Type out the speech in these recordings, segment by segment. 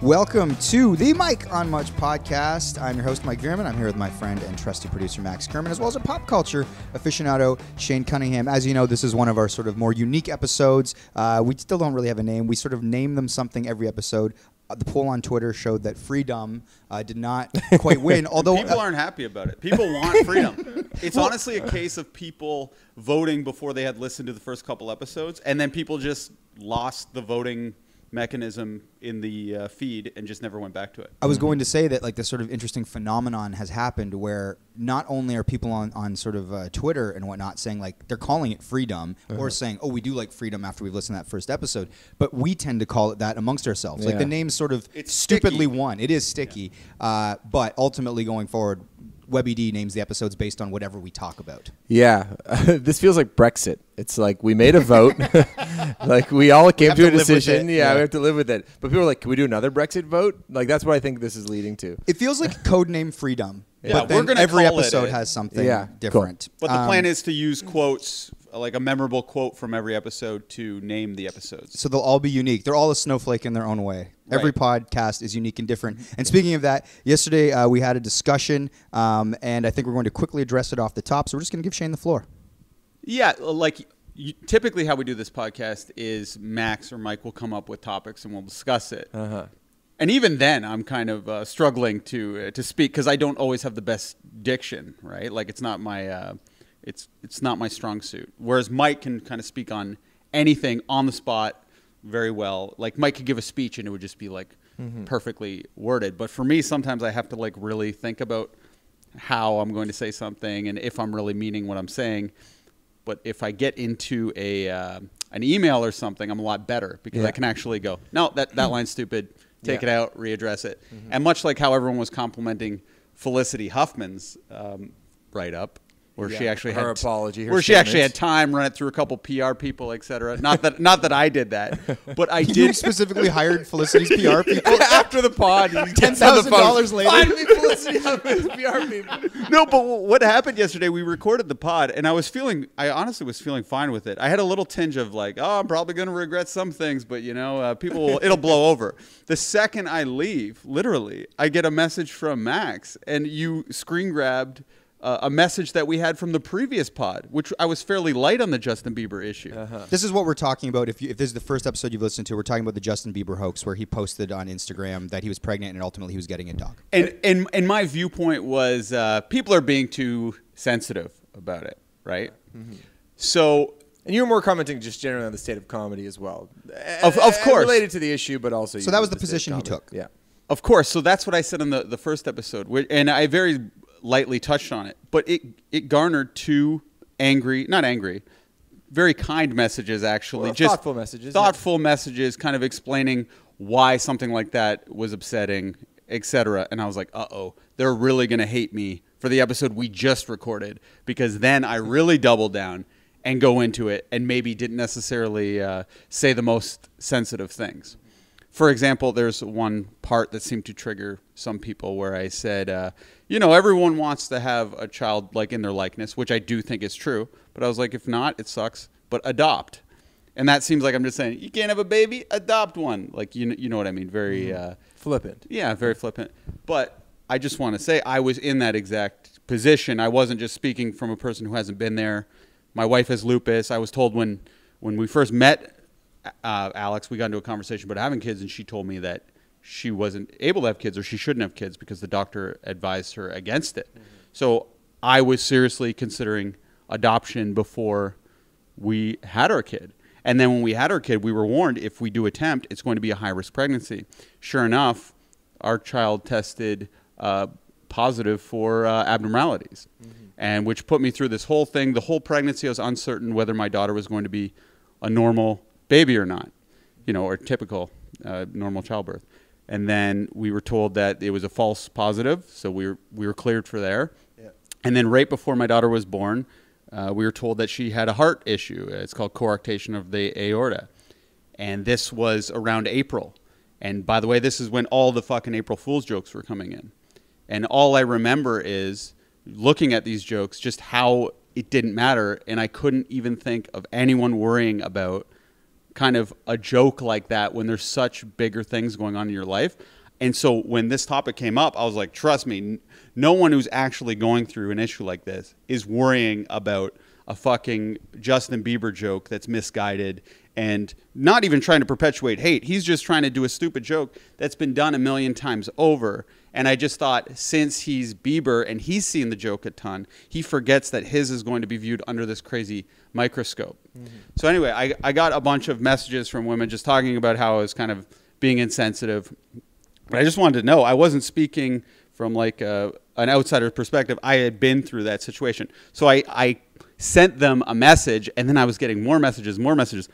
Welcome to the Mike on Much podcast. I'm your host, Mike Veerman. I'm here with my friend and trusty producer, Max Kerman, as well as a pop culture aficionado, Shane Cunningham. As you know, this is one of our sort of more unique episodes. We still don't really have a name. We sort of name them something every episode. The poll on Twitter showed that freedom did not quite win. Although people aren't happy about it. People want freedom. It's honestly a case of people voting before they had listened to the first couple episodes, and then people just lost the voting mechanism in the feed and just never went back to it. I was going to say that like this sort of interesting phenomenon has happened where not only are people on sort of Twitter and whatnot saying like they're calling it freedom or saying, oh, we do like freedom after we've listened to that first episode, but we tend to call it that amongst ourselves. Like the name sort of stupidly won. It is sticky, but ultimately going forward, WebED names the episodes based on whatever we talk about. Yeah. This feels like Brexit. It's like we made a vote. Like we all came to a decision. Yeah, we have to live with it. But people are like, can we do another Brexit vote? Like that's what I think this is leading to. It feels like codename freedom. Yeah, but then every episode has something different. Cool. But the plan is to use quotes, like a memorable quote from every episode to name the episodes. So they'll all be unique. They're all a snowflake in their own way. Right. Every podcast is unique and different. And speaking of that, yesterday we had a discussion, and I think we're going to quickly address it off the top. So we're just going to give Shane the floor. Yeah, like typically how we do this podcast is Max or Mike will come up with topics and we'll discuss it. And even then, I'm kind of struggling to speak because I don't always have the best diction, right? Like it's not my it's not my strong suit. Whereas Mike can kind of speak on anything on the spot very well. Like Mike could give a speech and it would just be like perfectly worded. But for me, sometimes I have to like really think about how I'm going to say something and if I'm really meaning what I'm saying. But if I get into an email or something, I'm a lot better because I can actually go, no, that line's stupid. Take it out, readdress it. And much like how everyone was complimenting Felicity Huffman's write-up, where she actually her had apology, where she actually had time, run it through a couple PR people, etc. Not that I did that, but I did. You specifically hired Felicity's PR people After the pod, $10,000 later. Find me Felicity Huffman's PR people. No, but what happened yesterday? We recorded the pod, and I honestly was feeling fine with it. I had a little tinge of like, oh, I'm probably going to regret some things, but it'll blow over. The second I leave, literally, I get a message from Max, and you screen grabbed a message that we had from the previous pod, which I was fairly light on the Justin Bieber issue. This is what we're talking about. If this is the first episode you've listened to, we're talking about the Justin Bieber hoax where he posted on Instagram that he was pregnant and ultimately he was getting a dog. And my viewpoint was people are being too sensitive about it, right? So... And you were more commenting just generally on the state of comedy as well. Of course. Related to the issue, but also... So that was the position he took. Yeah. Of course. So that's what I said on the first episode. And I very lightly touched on it. But it garnered two very kind messages, actually. Well, just thoughtful messages. Thoughtful messages kind of explaining why something like that was upsetting, etc. And I was like, uh-oh, they're really going to hate me for the episode we just recorded. Because then I really doubled down and go into it and maybe didn't necessarily say the most sensitive things. For example, there's one part that seemed to trigger some people where I said, everyone wants to have a child like in their likeness, which I do think is true. But I was like, if not, it sucks. But adopt. And that seems like I'm just saying, you can't have a baby, adopt one. Like, you know what I mean? Very flippant. Yeah, very flippant. But I just want to say I was in that exact position. I wasn't just speaking from a person who hasn't been there. My wife has lupus. I was told when we first met Alex, we got into a conversation about having kids, and she told me that she wasn't able to have kids or she shouldn't have kids because the doctor advised her against it. So I was seriously considering adoption before we had our kid. And then when we had our kid, we were warned if we do attempt, it's going to be a high-risk pregnancy. Sure enough, our child tested positive for abnormalities, and which put me through this whole thing. The whole pregnancy, I was uncertain whether my daughter was going to be a normal baby or not, or typical normal childbirth. And then we were told that it was a false positive, so we were cleared for there. Yeah. And then right before my daughter was born, we were told that she had a heart issue. It's called coarctation of the aorta. And this was around April. And by the way, this is when all the fucking April Fool's jokes were coming in. And all I remember is looking at these jokes, just how it didn't matter. And I couldn't even think of anyone worrying about kind of a joke like that when there's such bigger things going on in your life. And so when this topic came up, I was like, trust me, no one who's actually going through an issue like this is worrying about a fucking Justin Bieber joke that's misguided and not even trying to perpetuate hate. He's just trying to do a stupid joke that's been done a million times over. And I just thought, since he's Bieber and he's seen the joke a ton, he forgets that his is going to be viewed under this crazy microscope. So anyway, I got a bunch of messages from women just talking about how I was kind of being insensitive. But I just wanted to know, I wasn't speaking from like an outsider's perspective. I had been through that situation. So I sent them a message, and then I was getting more messages.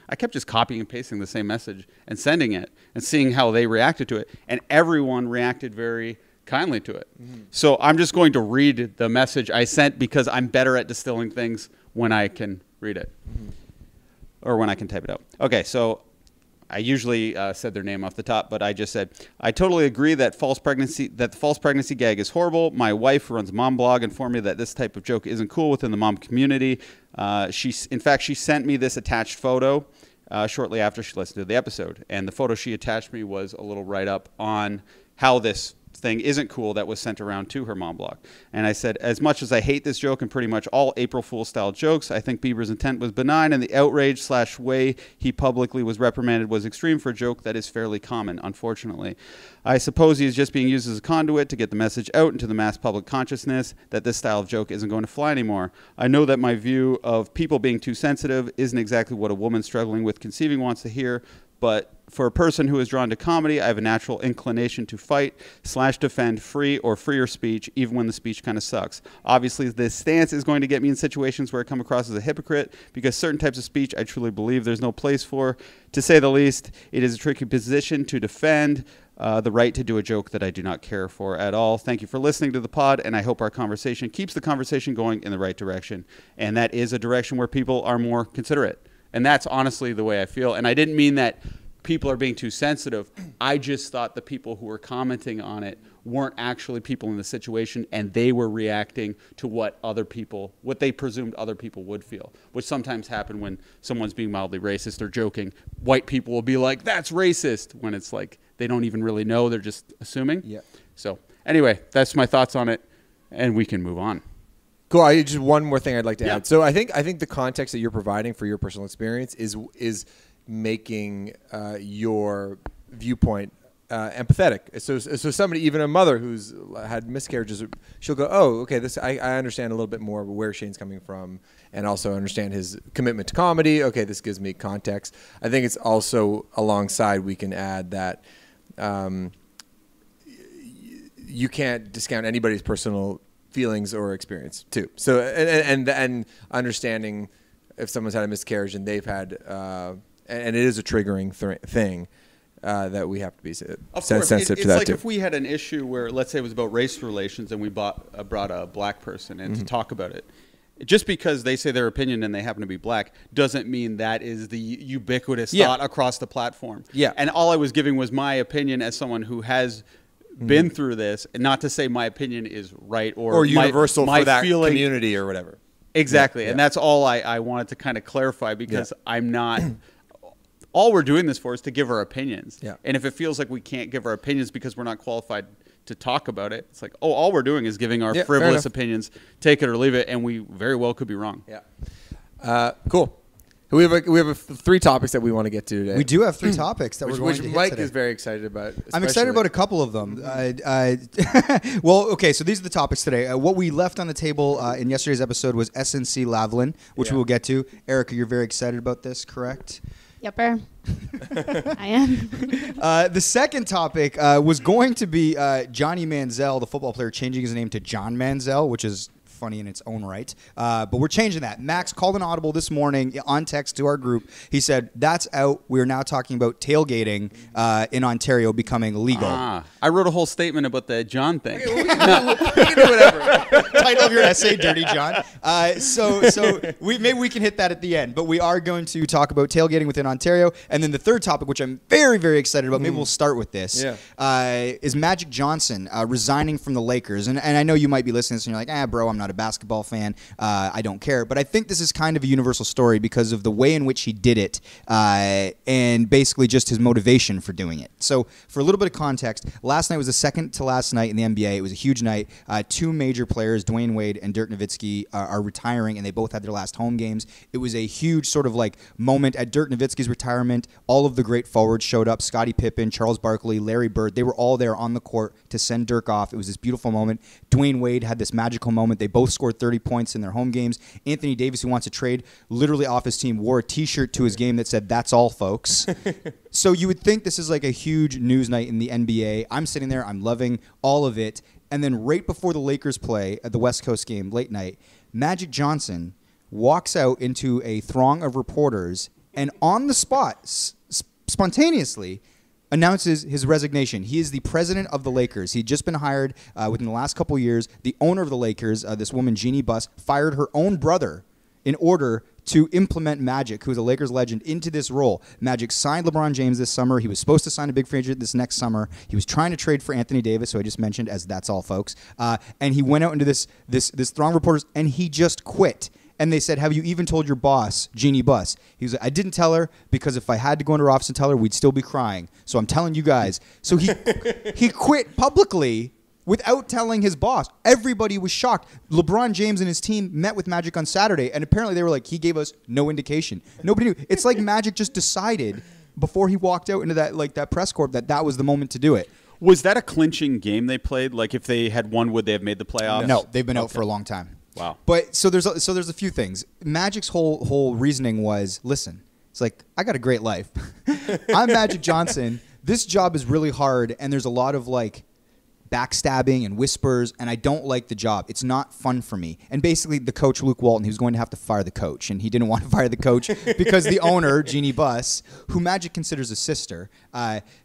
I kept just copying and pasting the same message and sending it and seeing how they reacted to it. And everyone reacted very kindly to it. So I'm just going to read the message I sent because I'm better at distilling things when I can read it or when I can type it out. Okay, so I usually said their name off the top, but I just said, I totally agree that the false pregnancy gag is horrible. My wife, who runs a mom blog, informed me that this type of joke isn't cool within the mom community. She sent me this attached photo shortly after she listened to the episode. And the photo she attached me was a little write-up on how this thing isn't cool that was sent around to her mom blog. And I said, as much as I hate this joke and pretty much all April Fool style jokes, I think Bieber's intent was benign, and the outrage / way he publicly was reprimanded was extreme for a joke that is fairly common, unfortunately. I suppose he is just being used as a conduit to get the message out into the mass public consciousness that this style of joke isn't going to fly anymore. I know that my view of people being too sensitive isn't exactly what a woman struggling with conceiving wants to hear, but for a person who is drawn to comedy, I have a natural inclination to fight / defend free or freer speech, even when the speech kind of sucks. Obviously, this stance is going to get me in situations where I come across as a hypocrite because certain types of speech I truly believe there's no place for. To say the least, it is a tricky position to defend the right to do a joke that I do not care for at all. Thank you for listening to the pod, and I hope our conversation keeps the conversation going in the right direction. And that is a direction where people are more considerate. And that's honestly the way I feel. And I didn't mean that people are being too sensitive. I just thought the people who were commenting on it weren't actually people in the situation, and they were reacting to what they presumed other people would feel, which sometimes happen when someone's being mildly racist or joking. White people will be like, that's racist, when it's like they don't even really know. They're just assuming. Yeah. So anyway, that's my thoughts on it, and we can move on. Cool. Just one more thing I'd like to add. So I think the context that you're providing for your personal experience is making your viewpoint empathetic. So somebody, even a mother who's had miscarriages, she'll go, oh, okay, I understand a little bit more of where Shane's coming from, and also understand his commitment to comedy. Okay, this gives me context. I think it's also alongside we can add that you can't discount anybody's personal feelings or experience too. So and understanding if someone's had a miscarriage and they've had and it is a triggering thing that we have to be sensitive to that like too. If we had an issue where, let's say it was about race relations and we brought a black person in to talk about it, just because they say their opinion and they happen to be black doesn't mean that is the ubiquitous thought across the platform. Yeah. And all I was giving was my opinion as someone who has been through this, and not to say my opinion is right or universal my for that feeling, community or whatever. Exactly. And that's all I wanted to kind of clarify, because I'm not all we're doing this for is to give our opinions. Yeah. And if it feels like we can't give our opinions because we're not qualified to talk about it, it's like, oh, all we're doing is giving our frivolous opinions, take it or leave it, and we very well could be wrong. Yeah. Cool. We have 3 topics that we want to get to today. We do have 3 topics that we're going to hit Mike today. is very excited about. I'm excited about a couple of them. Well, okay, so these are the topics today. What we left on the table in yesterday's episode was SNC-Lavalin, which we will get to. Erica, you're very excited about this, correct? Yepper. I am. The second topic was going to be Johnny Manziel, the football player, changing his name to John Manziel, which is funny in its own right. But we're changing that. Max called an audible this morning on text to our group. He said, that's out. We're now talking about tailgating in Ontario becoming legal. I wrote a whole statement about the John thing. Okay, well, we can do whatever. title of your essay, Dirty John. So maybe we can hit that at the end. But we are going to talk about tailgating within Ontario. And then the third topic, which I'm very, very excited about, maybe we'll start with this, is Magic Johnson resigning from the Lakers. And I know you might be listening to this and you're like, bro, I'm not a basketball fan. I don't care. But I think this is kind of a universal story because of the way in which he did it and basically just his motivation for doing it. So for a little bit of context, last night was the second to last night in the NBA. It was a huge night. Two major players, Dwayne Wade and Dirk Nowitzki, are retiring, and they both had their last home games. It was a huge sort of like moment at Dirk Nowitzki's retirement. All of the great forwards showed up. Scottie Pippen, Charles Barkley, Larry Bird. They were all there on the court to send Dirk off. It was this beautiful moment. Dwayne Wade had this magical moment. They both scored 30 points in their home games. Anthony Davis, who wants to trade, literally off his team, wore a T-shirt to his game that said, "That's all, folks." So you would think this is like a huge news night in the NBA. I'm sitting there. I'm loving all of it. And then right before the Lakers play at the West Coast game, late night, Magic Johnson walks out into a throng of reporters and on the spot, spontaneously, announces his resignation. He is the president of the Lakers. He'd just been hired within the last couple of years. The owner of the Lakers, this woman, Jeannie Buss, fired her own brother in order to implement Magic, who's a Lakers legend, into this role. Magic signed LeBron James this summer. He was supposed to sign a big free agent this next summer. He was trying to trade for Anthony Davis, who I just mentioned as "That's all, folks." And he went out into this throng of reporters, and he just quit. And they said, "Have you even told your boss, Jeannie Buss?" He was like, "I didn't tell her because if I had to go into her office and tell her, we'd still be crying. So I'm telling you guys." So he quit publicly without telling his boss. Everybody was shocked. LeBron James and his team met with Magic on Saturday, and apparently they were like, he gave us no indication. Nobody knew. It's like Magic just decided before he walked out into that press corp that was the moment to do it. Was that a clinching game they played? Like if they had won, would they have made the playoffs? No, they've been out for a long time. Wow. But so there's a few things. Magic's whole reasoning was, listen, it's like, I got a great life. I'm Magic Johnson. This job is really hard, and there's a lot of like backstabbing and whispers, and I don't like the job. It's not fun for me. And basically, the coach, Luke Walton, he was going to have to fire the coach, and he didn't want to fire the coach because the owner, Jeannie Buss, who Magic considers a sister,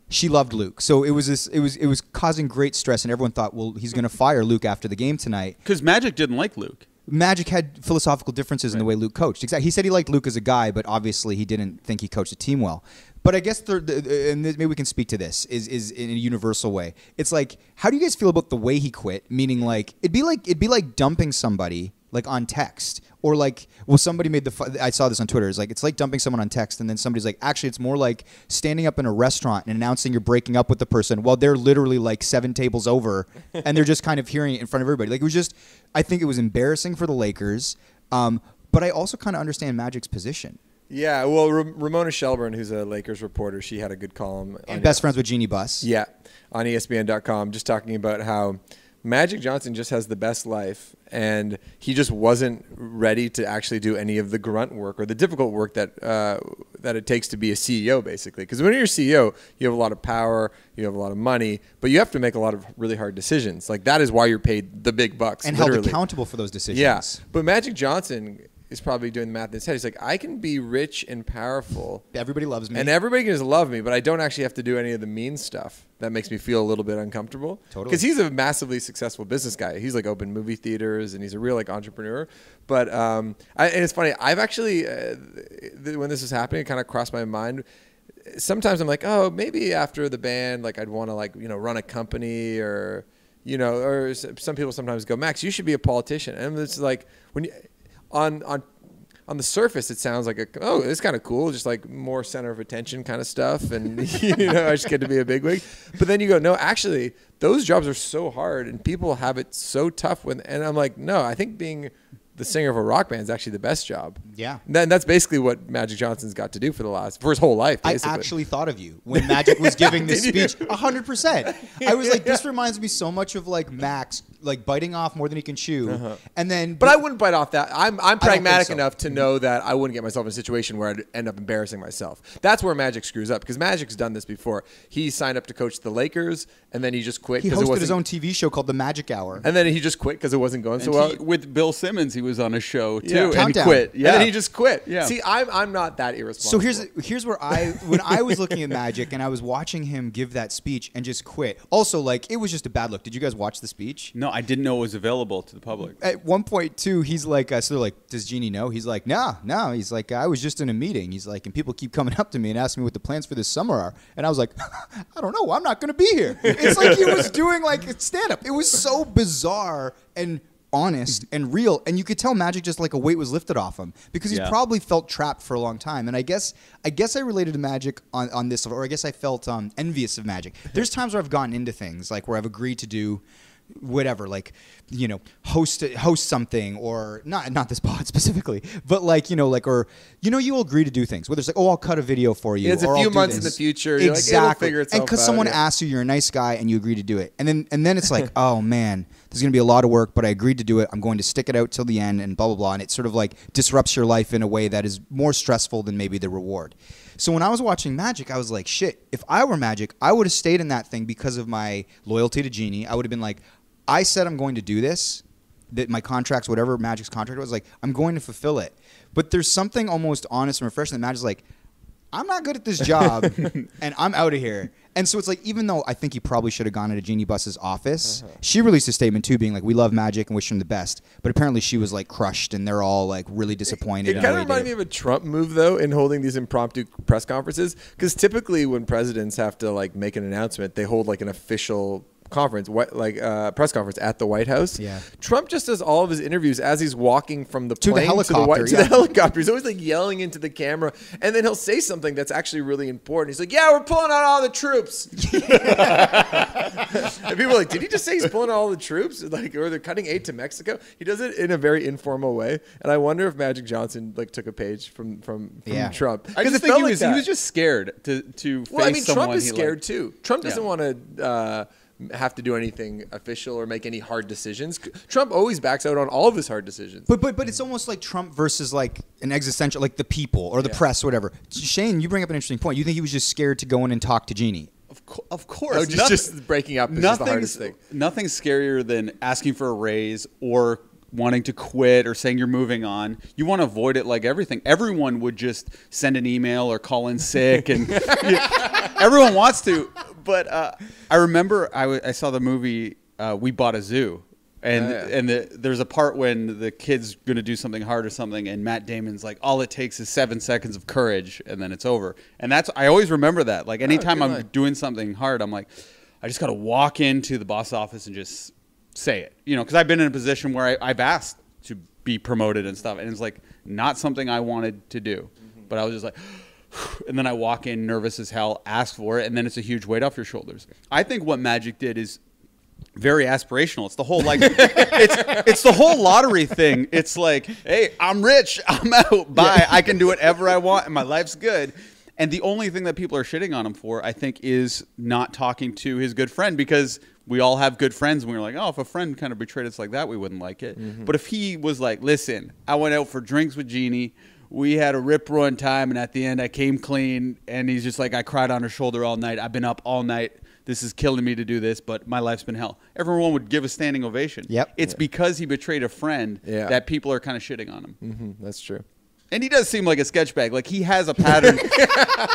she loved Luke. So it was causing great stress, and everyone thought, well, he's going to fire Luke after the game tonight. Because Magic didn't like Luke. Magic had philosophical differences in the way Luke coached. Exactly. He said he liked Luke as a guy, but obviously he didn't think he coached the team well. But I guess, and maybe we can speak to this, is in a universal way. It's like, how do you guys feel about the way he quit? Meaning, like, it'd be like dumping somebody like on text, or like, well, somebody made I saw this on Twitter. It's like dumping someone on text, and then somebody's like, actually, it's more like standing up in a restaurant and announcing you're breaking up with the person while they're literally like 7 tables over, and they're just kind of hearing it in front of everybody. Like, it was just, I think it was embarrassing for the Lakers, but I also kind of understand Magic's position. Yeah, well, Ramona Shelburne, who's a Lakers reporter, she had a good column. And best friends with Jeannie Buss. Yeah, on ESPN.com, just talking about how Magic Johnson just has the best life, and he just wasn't ready to actually do any of the grunt work or the difficult work that it takes to be a CEO, basically. Because when you're a CEO, you have a lot of power, you have a lot of money, but you have to make a lot of really hard decisions. Like, that is why you're paid the big bucks. And literally held accountable for those decisions. Yeah, but Magic Johnson is probably doing the math in his head. He's like, I can be rich and powerful. Everybody loves me. And everybody can just love me, but I don't actually have to do any of the mean stuff that makes me feel a little bit uncomfortable. Totally. Because he's a massively successful business guy. He's like opened movie theaters, and he's a real like entrepreneur. But and it's funny. I've actually, when this was happening, it kind of crossed my mind. Sometimes I'm like, oh, maybe after the band, like I'd want to like, run a company, or, or some people sometimes go, Max, you should be a politician. And it's like, when you, on the surface, it sounds like it's kind of cool, just like more center of attention kind of stuff, and I just get to be a bigwig. But then you go, no, actually, those jobs are so hard, and people have it so tough. And I'm like, no, I think being the singer of a rock band is actually the best job. Yeah. Then that's basically what Magic Johnson's got to do for his whole life, basically. I actually thought of you when Magic was giving this speech. 100%. I was like, this reminds me so much of like Max, like biting off more than he can chew. And then, but I wouldn't bite off that. I'm pragmatic enough to know that I wouldn't get myself in a situation where I'd end up embarrassing myself. That's where Magic screws up, because Magic's done this before. He signed up to coach the Lakers, and then he just quit. He hosted his own TV show called The Magic Hour. And then he just quit because it wasn't going so well. With Bill Simmons, he was on a show too, Yeah. and Countdown. quit. Yeah, And then he just quit. Yeah. See, I'm not that irresponsible. So here's where when I was looking at Magic and I was watching him give that speech and just quit. Also, like, it was just a bad look. Did you guys watch the speech? No, I didn't know it was available to the public. At one point too, he's like, so they're like, does Jeannie know? He's like, no. He's like, I was just in a meeting. He's like, and people keep coming up to me and asking me what the plans for this summer are. And I was like, I don't know. I'm not going to be here. It's like he was doing like stand up. It was so bizarre and honest and real, and you could tell Magic just like a weight was lifted off him because he's probably felt trapped for a long time. And I guess I related to Magic on this, or I guess I felt envious of Magic. There's times where I've gotten into things like where I've agreed to do whatever, like, you know, host something, or not this pod specifically, but like, you know, like, or, you know, you'll agree to do things whether it's like, oh, I'll cut a video for you. It's a few months in the future. You're Exactly. like, it'll figure itself and because out, someone yeah. asks you, you're a nice guy, and you agree to do it, and then it's like, oh man, there's gonna be a lot of work, but I agreed to do it. I'm going to stick it out till the end, and blah blah blah. And it sort of like disrupts your life in a way that is more stressful than maybe the reward. So when I was watching Magic, I was like, shit. If I were Magic, I would have stayed in that thing because of my loyalty to Jeannie. I would have been like, I said I'm going to do this, that my contracts, whatever Magic's contract was, like, I'm going to fulfill it. But there's something almost honest and refreshing that Magic's like, I'm not good at this job, and I'm out of here. And so it's like, even though I think he probably should have gone into Jeannie Buss's office, she released a statement too, being like, we love Magic and wish him the best. But apparently she was like crushed, and they're all like really disappointed. It kind of reminded me of a Trump move, though, in holding these impromptu press conferences. Because typically when presidents have to like make an announcement, they hold like an official conference, press conference at the White House. Yeah. Trump just does all of his interviews as he's walking from the To the plane helicopter, to the helicopter. He's always like yelling into the camera, and then he'll say something that's actually really important. He's like, "Yeah, we're pulling out all the troops." And people are like, "Did he just say he's pulling out all the troops? Like, or they're cutting aid to Mexico?" He does it in a very informal way, and I wonder if Magic Johnson like took a page from Trump. I just think he was just scared to face Well, I mean, someone Trump is he scared liked. too. Trump doesn't want to have to do anything official or make any hard decisions. Trump always backs out on all of his hard decisions. But it's almost like Trump versus like an existential, like the people or the press, whatever. Shane, you bring up an interesting point. You think he was just scared to go in and talk to Jeannie? Of course. Oh, just breaking up is just the hardest thing. Nothing's scarier than asking for a raise or wanting to quit or saying you're moving on. You want to avoid it like everything. Everyone would just send an email or call in sick, and everyone wants to. But I remember I saw the movie We Bought a Zoo, and there's a part when the kid's going to do something hard or something, and Matt Damon's like, all it takes is 7 seconds of courage, and then it's over. And I always remember that. Like anytime I'm doing something hard, I'm like, I just got to walk into the boss office and just say it, you know, because I've been in a position where I've asked to be promoted and stuff, and it's like not something I wanted to do, but I was just like, and then I walk in nervous as hell, ask for it, and then it's a huge weight off your shoulders. I think what Magic did is very aspirational. It's the whole like it's the whole lottery thing. It's like, hey, I'm rich, I'm out, bye. I can do whatever I want, and my life's good. And the only thing that people are shitting on him for, I think, is not talking to his good friend, because we all have good friends, and we're like, oh, if a friend kind of betrayed us like that, we wouldn't like it. But if he was like, listen, I went out for drinks with Jeannie, we had a rip-roaring time, and at the end I came clean, and he's just like, I cried on her shoulder all night, I've been up all night, this is killing me to do this, but my life's been hell. Everyone would give a standing ovation. Yep. It's because he betrayed a friend that people are kind of shitting on him. That's true. And he does seem like a sketch bag. Like, he has a pattern.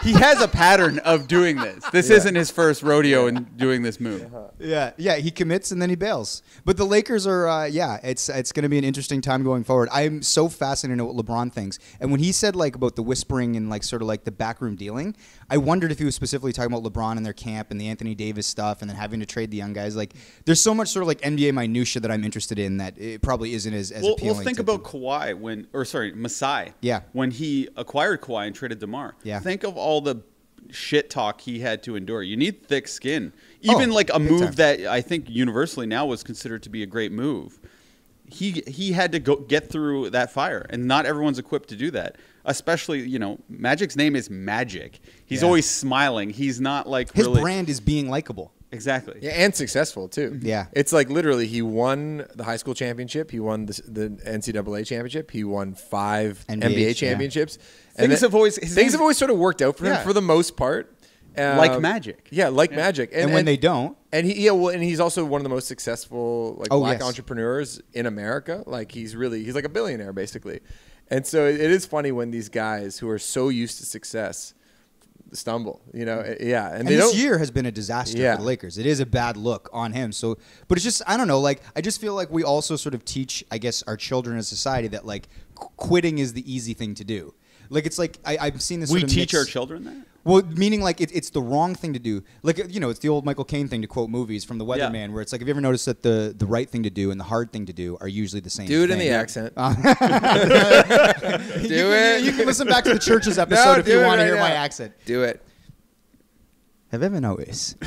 He has a pattern of doing this. This isn't his first rodeo in doing this move. Yeah, he commits and then he bails. But the Lakers are, it's going to be an interesting time going forward. I'm so fascinated in what LeBron thinks. And when he said like about the whispering and like sort of like the backroom dealing, I wondered if he was specifically talking about LeBron and their camp and the Anthony Davis stuff and then having to trade the young guys. Like, there's so much sort of like NBA minutia that I'm interested in that it probably isn't as appealing. Well, think about Kawhi Masai. Yeah. When he acquired Kawhi and traded DeMar. Yeah. Think of all the shit talk he had to endure. You need thick skin. Even like a move time. that I think universally now was considered to be a great move. He had to get through that fire, and not everyone's equipped to do that. Especially, you know, Magic's name is Magic. He's always smiling. He's not like his really... brand is being likable. Exactly. Yeah, and successful too. Yeah. It's like literally he won the high school championship, he won the NCAA championship, he won 5 NBA championships. And Things have always sort of worked out for him for the most part. Like magic. Yeah, like magic. And when they don't. And and he's also one of the most successful black entrepreneurs in America. Like he's like a billionaire basically. And so it is funny when these guys who are so used to success stumble, And this year has been a disaster for the Lakers. It is a bad look on him. So, but it's just, I don't know, like, I just feel like we also sort of teach, I guess, our children as society that, like, quitting is the easy thing to do. Like, it's like, I've seen this We sort of teach our children that? Well, meaning like it's the wrong thing to do. Like, it's the old Michael Caine thing to quote movies from The Weatherman, where it's like, have you ever noticed that the right thing to do and the hard thing to do are usually the same Do it thing? in the accent. You can listen back to the Churches episode if you want to hear my accent. Do it. Have you ever noticed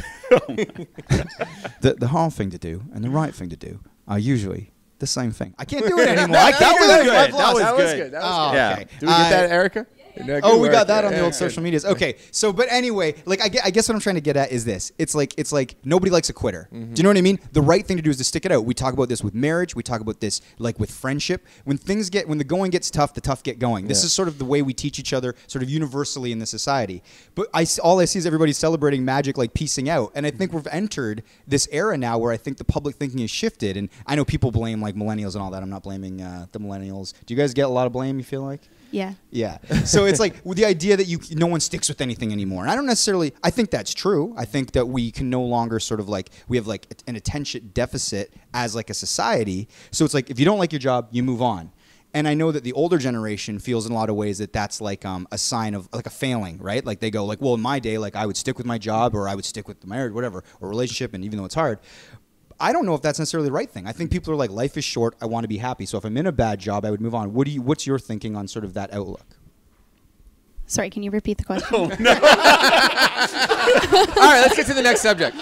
that the hard thing to do and the right thing to do are usually the same thing? I can't do it anymore. That was good. That was good. Okay. Did we get that, Erica? No, we got that on the old social medias. Okay, so but anyway, like I guess what I'm trying to get at is this: it's like nobody likes a quitter. Do you know what I mean? The right thing to do is to stick it out. We talk about this with marriage. We talk about this like with friendship. When the going gets tough, the tough get going. This is sort of the way we teach each other, sort of universally in the society. But all I see is everybody celebrating magic, like piecing out. And I think we've entered this era now where I think the public thinking has shifted. And I know people blame like millennials and all that. I'm not blaming the millennials. Do you guys get a lot of blame? You feel like? Yeah. Yeah. So it's like with the idea that no one sticks with anything anymore. And I don't necessarily, I think that's true. I think that we can no longer sort of like, we have like an attention deficit as like a society. So it's like, if you don't like your job, you move on. And I know that the older generation feels in a lot of ways that that's like a sign of like a failing, right? Like they go like, well, in my day, like I would stick with my job or I would stick with the marriage, whatever, or relationship. And even though it's hard, I don't know if that's necessarily the right thing. I think people are like, life is short. I want to be happy. So if I'm in a bad job, I would move on. What's your thinking on sort of that outlook? Sorry, can you repeat the question? Oh, no. All right, let's get to the next subject.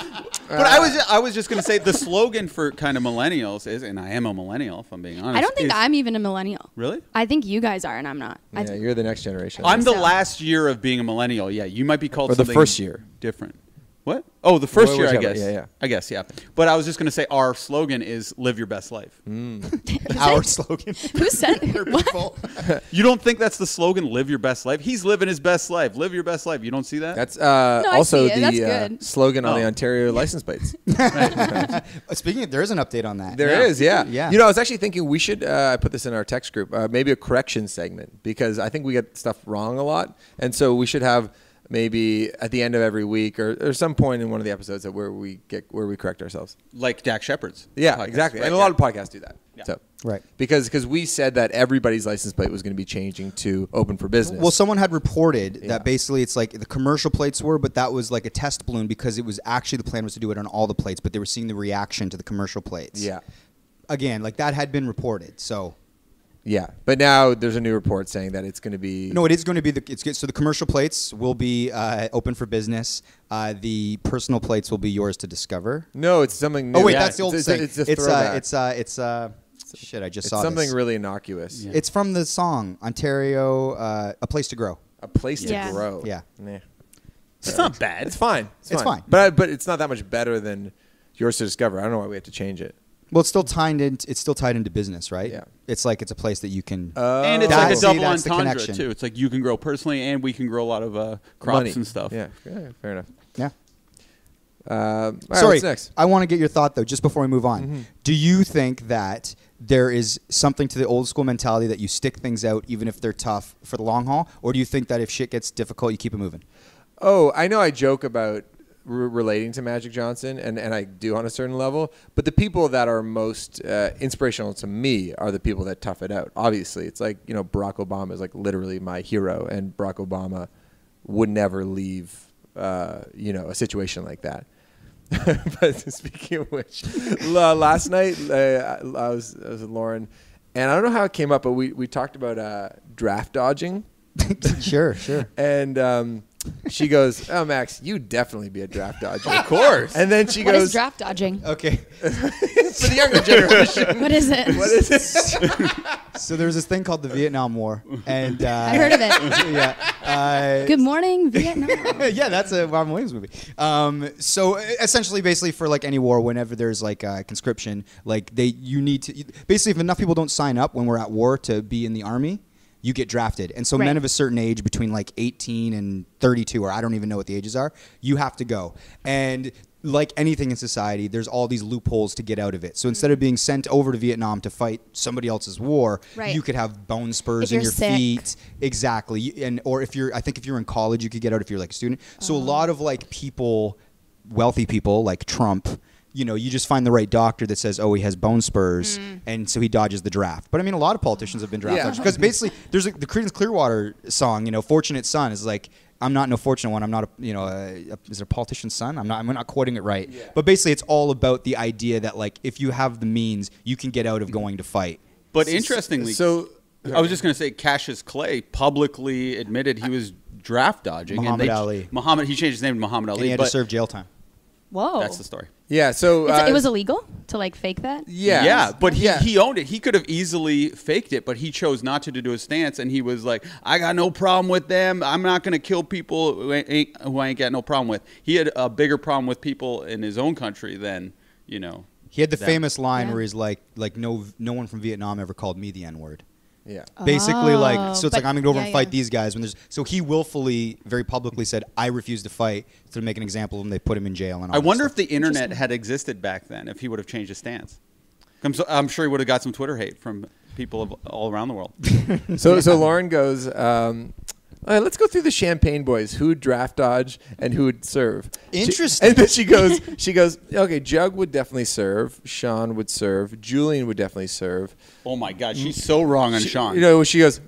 But I was just going to say the slogan for kind of millennials is, and I am a millennial if I'm being honest. I don't think I'm even a millennial. Really? I think you guys are, and I'm not. Yeah, you're the next generation. I'm the last year of being a millennial. Yeah, you might be called or the something first year. Different. What? Oh, the first year, I guess. Yeah. I guess, yeah. But I was just going to say our slogan is live your best life. Our slogan. Who said what? You don't think that's the slogan, live your best life? He's living his best life. Live your best life. You don't see that? That's also the slogan on the Oh. Ontario license plates. Speaking of, there is an update on that. There is, yeah. Yeah. I was actually thinking we should put this in our text group, maybe a correction segment, because I think we get stuff wrong a lot. And so we should have maybe at the end of every week or some point in one of the episodes where we correct ourselves. Like Dak Shepard's. Yeah, podcast, exactly. right? And a lot of podcasts do that. Yeah. So Right. Because we said that everybody's license plate was going to be changing to open for business. Well, someone had reported that basically it's like the commercial plates were, but that was like a test balloon because it was actually the plan was to do it on all the plates, but they were seeing the reaction to the commercial plates. Yeah. Again, like that had been reported, so. Yeah, but now there's a new report saying that it's going to be. No, it is going to be so the commercial plates will be open for business. The personal plates will be yours to discover. No, it's something new. Oh wait, that's the old thing. It's a throwback. Shit, I just it's saw something this. really innocuous. Yeah. It's from the song Ontario, A Place to Grow. A place Yeah. to grow. Yeah. Nah. It's not bad. It's fine. It's fine. But it's not that much better than yours to discover. I don't know why we have to change it. Well, it's still tied into business, right? Yeah. It's like it's a place that you can. And it's like a See, double that's the entendre connection. too. It's like you can grow personally, and we can grow a lot of crops Money. and stuff. Yeah, fair enough. Yeah. All right, Sorry, what's next? I want to get your thought though, just before we move on. Mm-hmm. Do you think that there is something to the old school mentality that you stick things out even if they're tough for the long haul, or do you think that if shit gets difficult, you keep it moving? Oh, I know I joke about relating to Magic Johnson, and I do on a certain level, but the people that are most inspirational to me are the people that tough it out. Obviously, it's like, Barack Obama is like literally my hero, and Barack Obama would never leave, a situation like that. But speaking of which, last night I was with Lauren, and I don't know how it came up, but we talked about draft dodging. Sure. And she goes, "Oh, Max, you'd definitely be a draft dodger." Of course. And then she What goes, is draft dodging? Okay. "For the younger generation." What is it? What is it? So there's this thing called the Vietnam War, and I heard of it. Yeah. Good morning, Vietnam. Yeah, that's a Robin Williams movie. So essentially, basically, for like any war, whenever there's like conscription, like you need to basically, if enough people don't sign up when we're at war to be in the army, you get drafted. And so Right. men of a certain age, between like 18 and 32, or I don't even know what the ages are, you have to go. And like anything in society, there's all these loopholes to get out of it. So instead of being sent over to Vietnam to fight somebody else's war, Right. you could have bone spurs If in you're your sick. feet. Exactly. And or if you're, I think if you're in college, you could get out if you're like a student. So a lot of like people, wealthy people like Trump, you know, you just find the right doctor that says, oh, he has bone spurs, and so he dodges the draft. But I mean, a lot of politicians have been draft Yeah. dodgers. Because basically, there's the Creedence Clearwater song, you know, "Fortunate Son" is like, I'm not no fortunate one. I'm not a, you know, is it a politician's son? I'm not quoting it right. Yeah. But basically, it's all about the idea that like, if you have the means, you can get out of going to fight. But interestingly, So I was just going to say, Cassius Clay publicly admitted he was draft dodging. Muhammad and Ali. He changed his name to Muhammad And Ali. he had but to serve jail time. Whoa. that's the story. yeah, so It was illegal to like fake that? yeah, Yeah, but yeah. he owned it. He could have easily faked it, but he chose not to do a stance, and he was like, I got no problem with them. I'm not going to kill people who I ain't got no problem with. He had a bigger problem with people in his own country than, you know. He had the them. famous line Yeah. where he's like no one from Vietnam ever called me the N-word. yeah. Basically, like, so it's like, but- I'm gonna go over yeah, and fight yeah. these guys when there's. So he willfully, very publicly said, I refuse to fight. To make an example of him, they put him in jail. And all I that wonder stuff. if the internet had existed back then, if he would have changed his stance. I'm sure he would have got some Twitter hate from people all around the world. So Lauren goes, all right, let's go through the Champagne Boys. Who'd draft dodge and who'd serve? Interesting. And then she goes, okay, Jug would definitely serve. Sean would serve. Julian would definitely serve. Oh my God, she's so wrong on Sean. You know, she goes,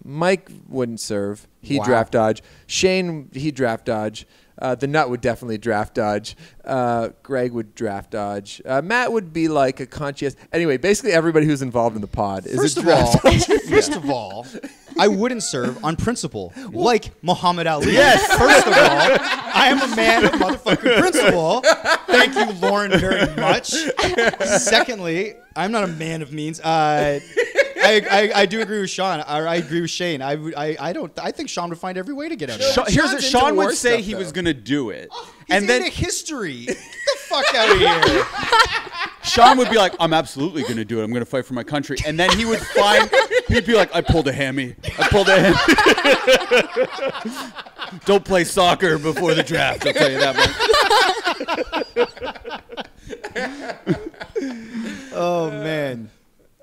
Mike wouldn't serve. He'd Wow. draft dodge. Shane, he'd draft dodge. The Nut would definitely draft dodge. Greg would draft dodge. Matt would be like a conscious. Anyway, basically everybody who's involved in the pod is First a of draft all, dodger. first of all, I wouldn't serve on principle, like Muhammad Ali. Yes. First of all, I am a man of motherfucking principle. Thank you, Lauren, very much. Secondly, I'm not a man of means. I do agree with Sean. I agree with Shane. I think Sean would find every way to get out of it. Sean would say stuff, he though. was going to do it. He's And then into history. Get the fuck out of here. Sean would be like, I'm absolutely going to do it. I'm going to fight for my country. And then he'd be like, I pulled a hammy. Don't play soccer before the draft, I'll tell you that much. Oh man.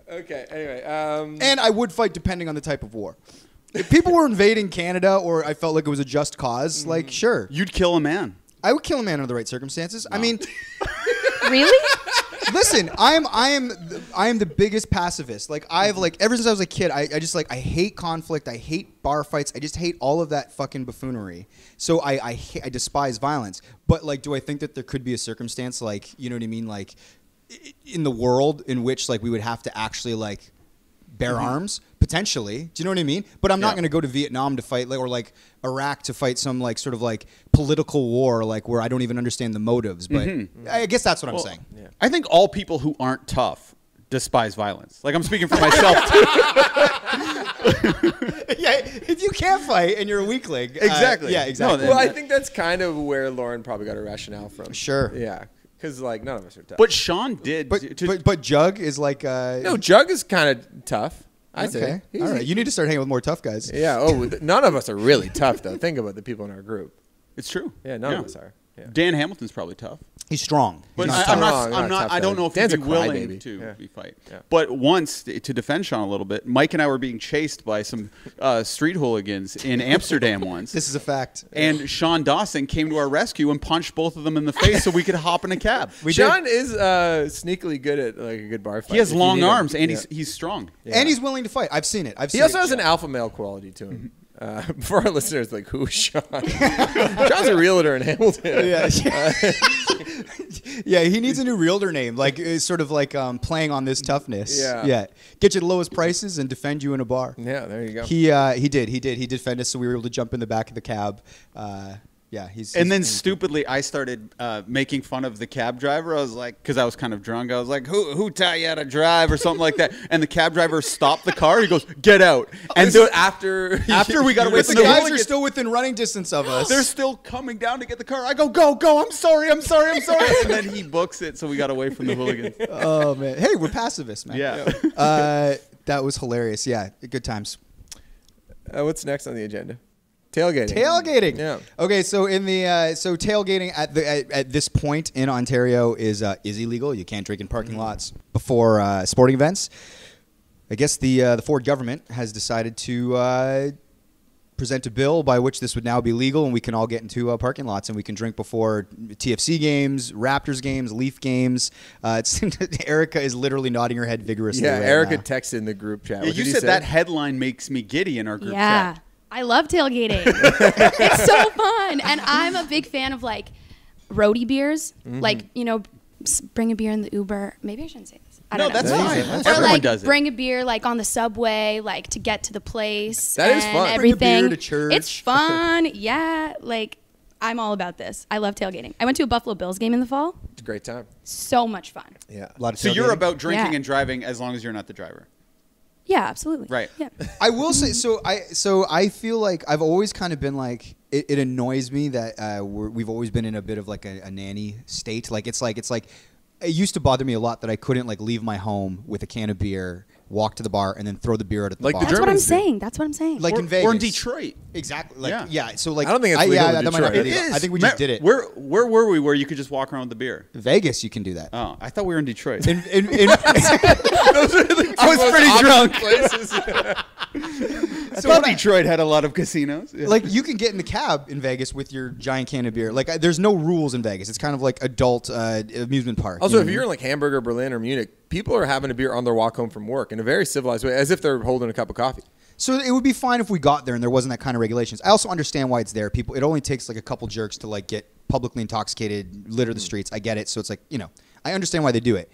Okay, anyway. And I would fight depending on the type of war. If people were invading Canada or I felt like it was a just cause, like sure. You'd kill a man. I would kill a man under the right circumstances. I mean, Really? listen, I am the biggest pacifist. Like I've like ever since I was a kid, I just like I hate conflict. I hate bar fights. I just hate all of that fucking buffoonery. So I despise violence. But like, do I think that there could be a circumstance like, you know what I mean, like in the world in which like we would have to actually like bear arms potentially? Do you know what I mean? But I'm not going to go to Vietnam to fight or like Iraq to fight some like sort of like political war like where I don't even understand the motives. But I guess that's what I'm saying. Yeah. I think all people who aren't tough despise violence. Like I'm speaking for myself too. Yeah, if you can't fight and you're a weakling, Exactly. yeah, exactly. No, Well, I think that's kind of where Lauren probably got her rationale from. Sure. Yeah, because like none of us are tough. But Sean did. but Jug is like no, Jug is kind of tough. I say. okay. He's- All right, you need to start hanging with more tough guys. Yeah. Oh, none of us are really tough though. Think about the people in our group. It's true. Yeah, none of us are. Yeah. Dan Hamilton's probably tough. He's strong. But He's I'm strong, not. not tough, I don't though. know if Dan's he'd a be willing crybaby. to Yeah. be fight. Yeah. But once, to defend Sean a little bit, Mike and I were being chased by some street hooligans in Amsterdam once. This is a fact. And Sean Dawson came to our rescue and punched both of them in the face so we could hop in a cab. Sean is sneakily good at like a good bar fight. He has if you long need him. arms and Yeah. he's strong. Yeah. And he's willing to fight. I've seen it. He also has an alpha male quality to him. For our listeners, like who's Sean? John's a realtor in Hamilton. Yeah. Yeah, he needs a new realtor name, like sort of like playing on this toughness. Yeah. Get you the lowest prices and defend you in a bar. Yeah, there you go. He did defend us, so we were able to jump in the back of the cab. Yeah, And then stupidly, I started making fun of the cab driver. I was like, because I was kind of drunk. I was like, "Who taught you how to drive?" or something like that. And the cab driver stopped the car. He goes, "Get out!" And after we got away But from the the guys are hooligans, still within running distance of us. they're still coming down to get the car. I go, "Go! I'm sorry! And then he books it, so we got away from the hooligans. Oh man, hey, we're pacifists, man. Yeah. That was hilarious. Yeah, good times. What's next on the agenda? Tailgating. Tailgating. Yeah. Okay, so in the so tailgating at this point in Ontario is illegal. You can't drink in parking lots before sporting events. I guess the Ford government has decided to present a bill by which this would now be legal, and we can all get into parking lots and we can drink before TFC games, Raptors games, Leaf games. Erica is literally nodding her head vigorously. Yeah, right Erica now. texted in the group chat. Yeah, What you did he said say? that headline makes me giddy in our group Yeah. chat. I love tailgating. It's so fun. And I'm a big fan of like roadie beers. Like, you know, bring a beer in the Uber. Maybe I shouldn't say this. I No, don't know. that's fine. Or Everyone like does it. bring a beer like on the subway, like to get to the place. That is and fun. Bring a beer Everything. to church. It's fun. Yeah. Like I'm all about this. I love tailgating. I went to a Buffalo Bills game in the fall. It's a great time. So much fun. Yeah. A lot of So you're tailgating. about drinking Yeah. and driving as long as you're not the driver. Yeah, absolutely. Right. Yeah. I will say so. I feel like I've always kind of been like it annoys me that we've always been in a bit of like a nanny state. Like it's like it used to bother me a lot that I couldn't like leave my home with a can of beer, walk to the bar, and then throw the beer out at the Like bar. the That's what I'm Germans do. saying. That's what I'm saying. Like or, in Vegas or in Detroit. Exactly. Like Yeah. yeah. So like I don't think it's legal yeah, in that might not be Detroit. legal. I think we just did it. Where were we where you could just walk around with the beer? Vegas, you can do that. Oh, I thought we were in Detroit. In I was pretty drunk. Places. I thought Detroit had a lot of casinos. Yeah. like you can get in the cab in Vegas with your giant can of beer. Like there's no rules in Vegas. It's kind of like adult amusement park. Also, you if know? you're in like Hamburg or Berlin or Munich, people are having a beer on their walk home from work in a very civilized way, as if they're holding a cup of coffee. So it would be fine if we got there and there wasn't that kind of regulations. I also understand why it's there. People, it only takes like a couple jerks to like get publicly intoxicated, litter the streets. I get it. So it's like, you know, I understand why they do it.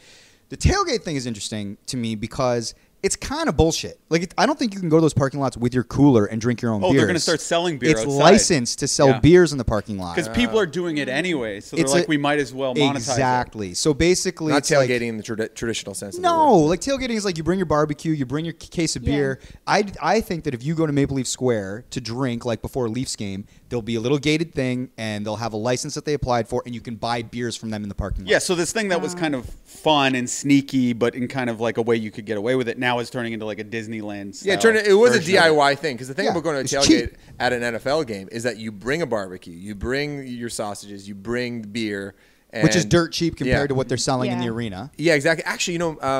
The tailgate thing is interesting to me because it's kind of bullshit. Like, I don't think you can go to those parking lots with your cooler and drink your own beers. they're going to start selling beer It's outside. licensed to sell Yeah. beers in the parking lot. Because people are doing it anyway, so they're It's like, a- we might as well monetize Exactly. So basically, Not it's like- tailgating in the traditional sense. Of the No, word. like tailgating is like you bring your barbecue, you bring your case of Yeah. beer. I think that if you go to Maple Leaf Square to drink, like before a Leafs game, there'll be a little gated thing, and they'll have a license that they applied for, and you can buy beers from them in the parking lot. Yeah, so this thing that was kind of fun and sneaky, but in kind of like a way you could get away with it, now is turning into like a Disneyland style. Yeah, it was a version of it. DIY thing because the thing Yeah, about going to a it's tailgate cheap. at an NFL game is that you bring a barbecue, you bring your sausages, you bring the beer, Which is and- dirt cheap compared Yeah. to what they're selling in the Yeah. arena. Yeah, exactly. Actually,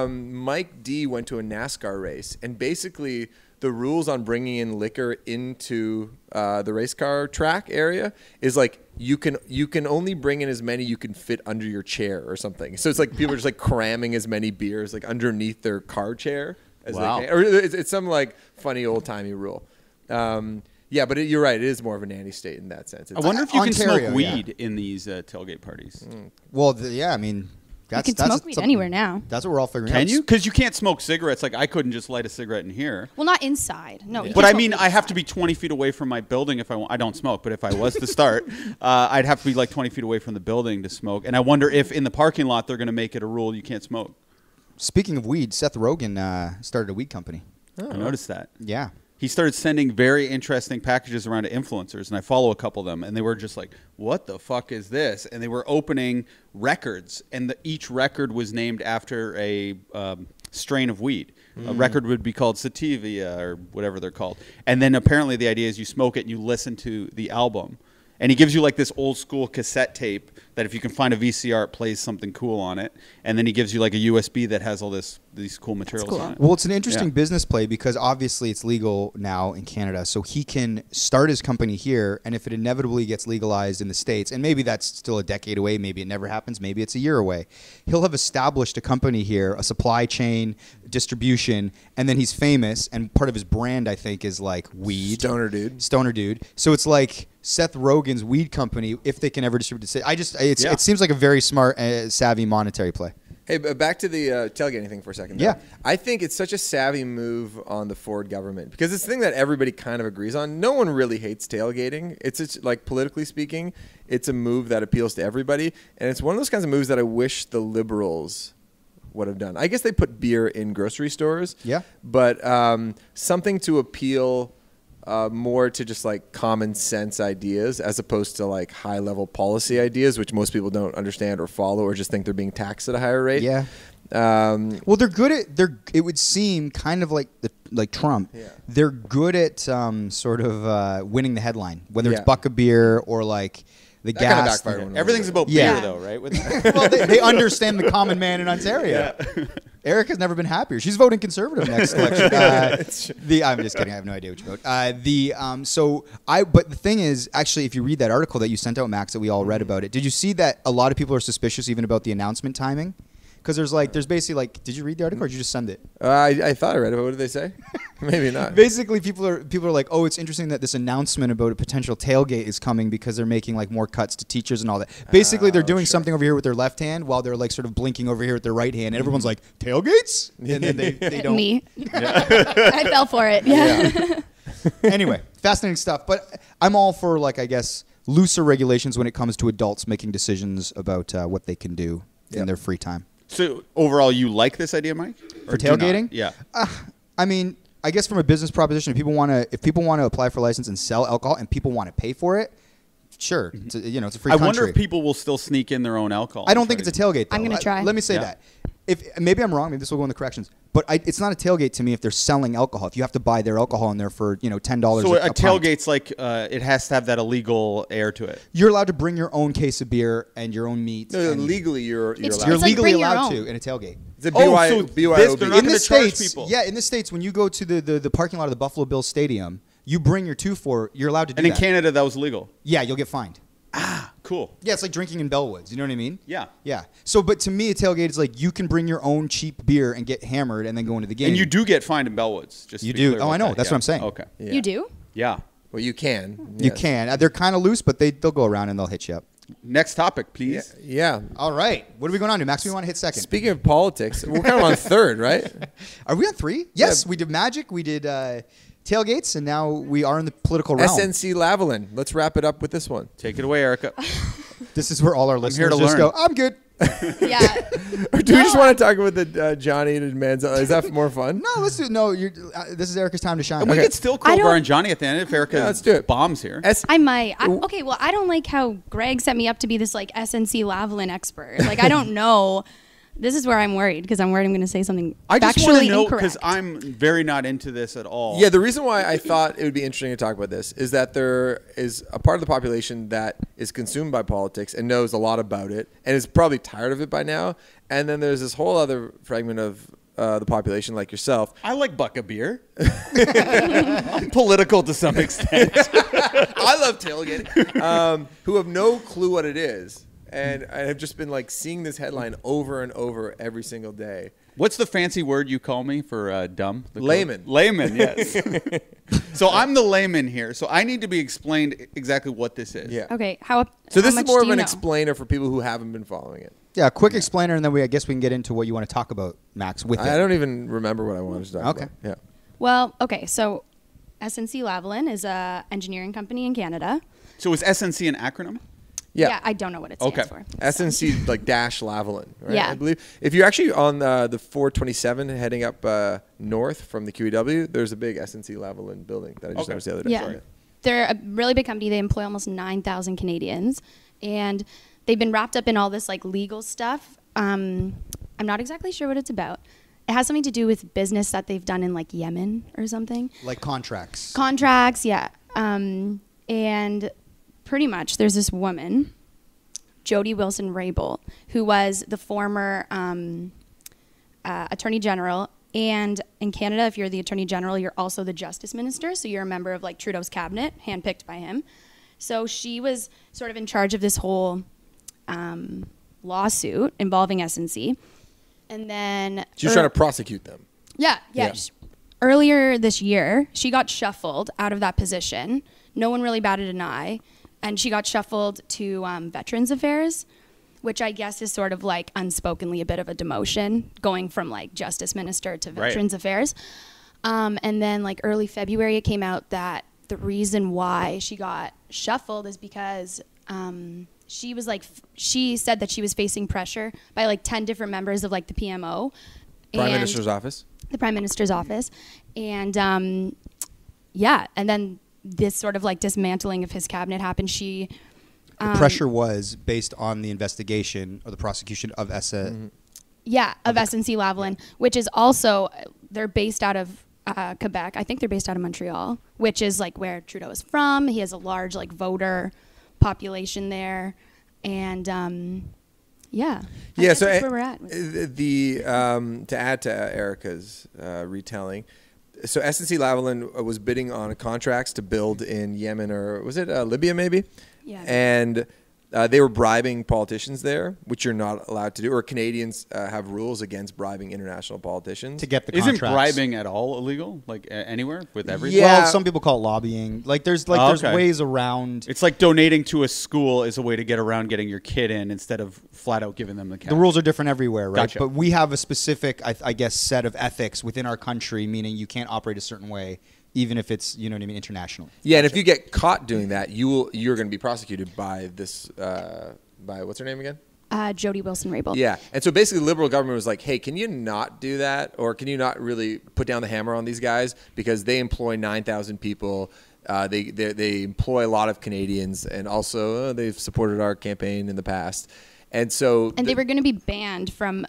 Mike D went to a NASCAR race, and basically the rules on bringing in liquor into the race car track area is like you can only bring in as many you can fit under your chair or something. So it's like people are just like cramming as many beers like underneath their car chair as Wow. they can. Or it's some like funny old timey rule. Yeah, but you're right. It is more of a nanny state in that sense. I wonder if you can Ontario, smoke yeah. weed in these tailgate parties. Well, yeah, I mean, that's you can smoke weed something- anywhere now. That's what we're all figuring out. Can you? Because you can't smoke cigarettes. Like I couldn't just light a cigarette in here. Well, not inside. No. you But can't I smoke mean, weed I have to inside. be 20 feet away from my building if I want. I don't smoke, but if I was to start, I'd have to be like 20 feet away from the building to smoke. And I wonder if in the parking lot they're going to make it a rule you can't smoke. Speaking of weed, Seth Rogan started a weed company. I noticed that. Yeah. He started sending very interesting packages around to influencers, and I follow a couple of them, and they were just like, what the fuck is this? And they were opening records, and each record was named after a strain of weed. A record would be called Sativa or whatever they're called. And then apparently the idea is you smoke it and you listen to the album. And he gives you like this old school cassette tape that if you can find a VCR, it plays something cool on it. And then he gives you like a USB that has all these cool materials cool. on it. Well, it's an interesting Yeah. business play because obviously it's legal now in Canada. So he can start his company here, and if it inevitably gets legalized in the States, and maybe that's still a decade away, maybe it never happens, maybe it's a year away, he'll have established a company here, a supply chain, distribution, and then he's famous, and part of his brand, I think, is like weed. Stoner dude. Stoner dude. So it's like Seth Rogen's weed company, if they can ever distribute it. Yeah. It seems like a very smart, savvy monetary play. Hey, but back to the tailgating thing for a second. though. Yeah. I think it's such a savvy move on the Ford government because it's the thing that everybody kind of agrees on. No one really hates tailgating. It's like politically speaking, it's a move that appeals to everybody, and it's one of those kinds of moves that I wish the Liberals would have done. I guess they put beer in grocery stores. Yeah. But something to appeal more to just like common sense ideas as opposed to like high level policy ideas, which most people don't understand or follow or just think they're being taxed at a higher rate. Yeah. Well, they're good at it would seem kind of like Trump. Yeah. They're good at sort of winning the headline, whether it's Yeah. buck a beer or like the That kind of gas. backfired when Everything's about Yeah. beer, though, right? With Well, they understand the common man in Ontario. Erica's never been happier. She's voting Conservative next election. I'm just kidding. I have no idea what you vote. But the thing is, actually, if you read that article that you sent out, Max, that we all read about it, did you see that a lot of people are suspicious even about the announcement timing? Because there's basically like, did you read the article or did you just send it? I thought I read it, but what did they say? Maybe not. Basically, people are like, oh, it's interesting that this announcement about a potential tailgate is coming because they're making like more cuts to teachers and all that. Basically, they're doing something over here with their left hand while they're like sort of blinking over here with their right hand. And everyone's like, tailgates? And then they don't. Me. I fell for it. Yeah. Anyway, fascinating stuff. But I'm all for like, I guess, looser regulations when it comes to adults making decisions about what they can do in their free time. So overall, you like this idea, Mike? For tailgating? Yeah. I mean, I guess from a business proposition, if people want to apply for a license and sell alcohol, and people want to pay for it, sure, it's a free I country. wonder if people will still sneak in their own alcohol. I don't think it's a tailgate, though. I'm gonna try. Let me say that. If maybe I'm wrong, maybe this will go in the corrections. But it's not a tailgate to me if they're selling alcohol. If you have to buy their alcohol in there for $10. So a pint. tailgate's like it has to have that illegal air to it. You're allowed to bring your own case of beer and your own meat. No, and legally you're It's allowed. You're It's like legally bring your allowed own. to in a tailgate. It's a Oh, BY, so BYOB. this- they're not In the gonna charge States, people. yeah, in the States, when you go to the parking lot of the Buffalo Bills Stadium, you bring your 2-4. You're allowed to do And in that. Canada, that was legal. Yeah, you'll get fined. Cool. Yeah, it's like drinking in Bellwoods. You know what I mean? Yeah. Yeah. So, but to me, a tailgate is like you can bring your own cheap beer and get hammered and then go into the game. And you do get fined in Bellwoods. Just to You be do? clear Oh, about I know. that. That's Yeah. what I'm saying. Okay. Yeah. You do? Yeah. Well, you can. You Yes. can. They're kind of loose, but they'll go around and they'll hit you up. Next topic, please. Yeah. All right. What are we going on to, Max? We want to hit second. Speaking of politics, we're kind of on third, right? Are we on 3? Yes, Yeah. we did Magic. We did tailgates, and now we are in the political realm. SNC-Lavalin. Let's wrap it up with this one. Take it away, Erica. This is where all our here listeners to just learn. go, I'm good. Yeah. Do we just want to talk about the Johnny and Manziel? Is that more fun? No, let's do no. This is Erica's time to shine. And we Okay. could still I crowbar don't- and Johnny at the end if Erica Yeah, let's do it. bombs here. I might. Okay, well, I don't like how Greg set me up to be this like SNC-Lavalin expert. Like, I don't know. This is where I'm worried because I'm worried I'm going to say something I just want factually to know incorrect. because I'm very not into this at all. Yeah, the reason why I thought it would be interesting to talk about this is that there is a part of the population that is consumed by politics and knows a lot about it and is probably tired of it by now. And then there's this whole other fragment of the population, like yourself. I like buck a beer. I'm political to some extent. I love tailgating. Who have no clue what it is. And I have just been like seeing this headline over and over every single day. What's the fancy word you call me for dumb? Layman. Layman, yes. So I'm the layman here. So I need to be explained exactly what this is. Yeah. Okay, how So how this is much more do of you an know? explainer for people who haven't been following it. Yeah, a quick explainer, and then I guess we can get into what you want to talk about, Max. With I it. don't even remember what I wanted to talk Okay. about. Yeah. Well, okay, so SNC-Lavalin is a engineering company in Canada. So is SNC an acronym? Yeah. I don't know what it stands Okay. for. SNC like dash Lavalin, right? Yeah. I believe if you're actually on the 427 heading up north from the QEW, there's a big SNC Lavalin building that I just Okay. noticed the other day. Yeah. They're a really big company. They employ almost 9,000 Canadians. And they've been wrapped up in all this like legal stuff. I'm not exactly sure what it's about. It has something to do with business that they've done in like Yemen or something. Like contracts. Contracts, yeah. And pretty much there's this woman, Jody Wilson-Raybould, who was the former Attorney General. And in Canada, if you're the Attorney General, you're also the Justice Minister. So you're a member of like Trudeau's cabinet, handpicked by him. So she was sort of in charge of this whole lawsuit involving SNC. And then She was trying to prosecute them. yeah. Yeah. Earlier this year, she got shuffled out of that position. No one really batted an eye. And she got shuffled to Veterans Affairs, which I guess is sort of like unspokenly a bit of a demotion, going from like Justice Minister to Right. Veterans Affairs. And then like early February, it came out that the reason why she got shuffled is because she was like, she said that she was facing pressure by like 10 different members of like the PMO. Prime and Minister's office. the Prime Minister's office. And yeah, and then this sort of like dismantling of his cabinet happened. The pressure was based on the investigation or the prosecution of SNC-Lavalin, which is also, they're based out of Quebec. I think they're based out of Montreal, which is like where Trudeau is from. He has a large like voter population there, and I guess so that's where we're at. To add to Erica's retelling, so SNC-Lavalin was bidding on contracts to build in Yemen, or was it Libya maybe? Yeah. And they were bribing politicians there, which you're not allowed to do. Or Canadians have rules against bribing international politicians. to get the Isn't contracts. bribing at all illegal? Like anywhere with everything? Yeah. Well, some people call it lobbying. Like there's okay. ways around. It's like donating to a school is a way to get around getting your kid in instead of flat out giving them the cash. The rules are different everywhere, right? Gotcha. But we have a specific, I guess, set of ethics within our country, meaning you can't operate a certain way, even if it's, you know what I mean, international. Yeah, and if you get caught doing that, you're going to be prosecuted by this. By what's her name again? Jody Wilson-Raybould. Yeah, and so basically, the Liberal government was like, "Hey, can you not do that, or can you not really put down the hammer on these guys because they employ 9,000 people." They employ a lot of Canadians, and also they've supported our campaign in the past, and they were going to be banned from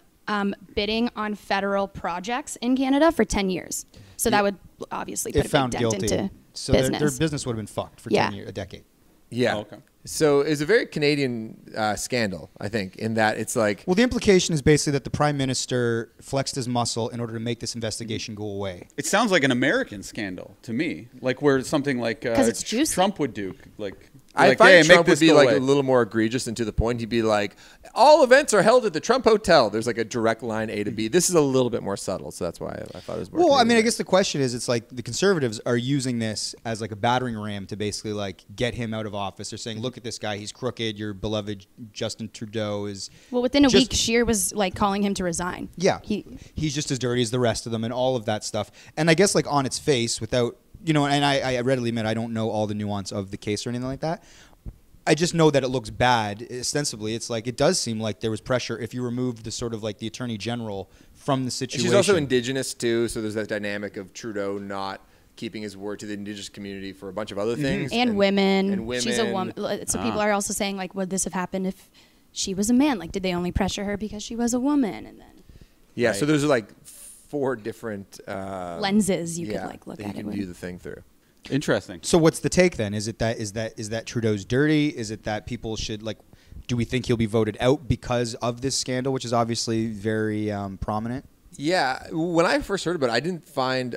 bidding on federal projects in Canada for 10 years. So that would obviously put a big dent into so business. their business would have been fucked for 10 years, a decade. Yeah. Oh, okay. So it's a very Canadian scandal, I think, in that it's like... Well, the implication is basically that the Prime Minister flexed his muscle in order to make this investigation go away. It sounds like an American scandal to me, like where something like it's juicy. Trump would do. Like, I find hey, Trump make this would be go like away. a little more egregious and to the point. He'd be like, all events are held at the Trump Hotel. There's like a direct line A to B. This is a little bit more subtle, so that's why I thought it was more Well, I Canadian. mean, I guess the question is, it's like the Conservatives are using this as like a battering ram to basically like get him out of office. They're saying, look at this guy, he's crooked. Your beloved Justin Trudeau is... Well, within a just- week, Scheer was like calling him to resign. Yeah, he's just as dirty as the rest of them and all of that stuff. And I guess like on its face without, you know, and I readily admit I don't know all the nuance of the case or anything like that. I just know that it looks bad. Ostensibly, it's like it does seem like there was pressure if you remove the sort of like the Attorney General from the situation. She's also Indigenous too, so there's that dynamic of Trudeau not keeping his word to the Indigenous community for a bunch of other things. And women. And women. She's a woman. So people are also saying, like, would this have happened if she was a man? Like, did they only pressure her because she was a woman? And then Yeah, Right. So there's like 4 different... lenses you could like look that at you it can with. view the thing through. Interesting. So what's the take then? Is that Trudeau's dirty? Is it that people should like? Do we think he'll be voted out because of this scandal, which is obviously very prominent? Yeah, when I first heard about it, I didn't find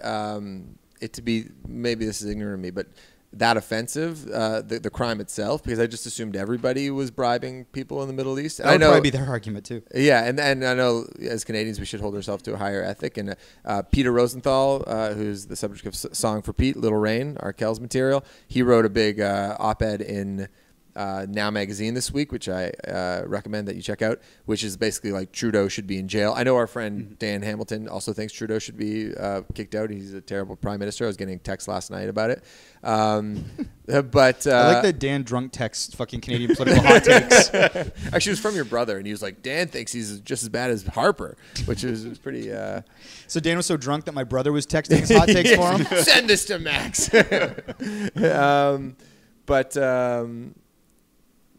it to be, maybe this is ignorant of me, but that offensive, the crime itself, because I just assumed everybody was bribing people in the Middle East. And That would I know, probably be their argument too. yeah, and I know as Canadians we should hold ourselves to a higher ethic. And Peter Rosenthal, who's the subject of Song for Pete, Little Rain, our Kells material, he wrote a big op-ed in Now Magazine this week, which I recommend that you check out, which is basically like Trudeau should be in jail. I know our friend Dan Hamilton also thinks Trudeau should be kicked out. He's a terrible prime minister. I was getting a text last night about it. But I like that Dan drunk text fucking Canadian political hot takes. actually, it was from your brother, and he was like, Dan thinks he's just as bad as Harper, which was pretty... So Dan was so drunk that my brother was texting his hot takes for him. Send this to Max.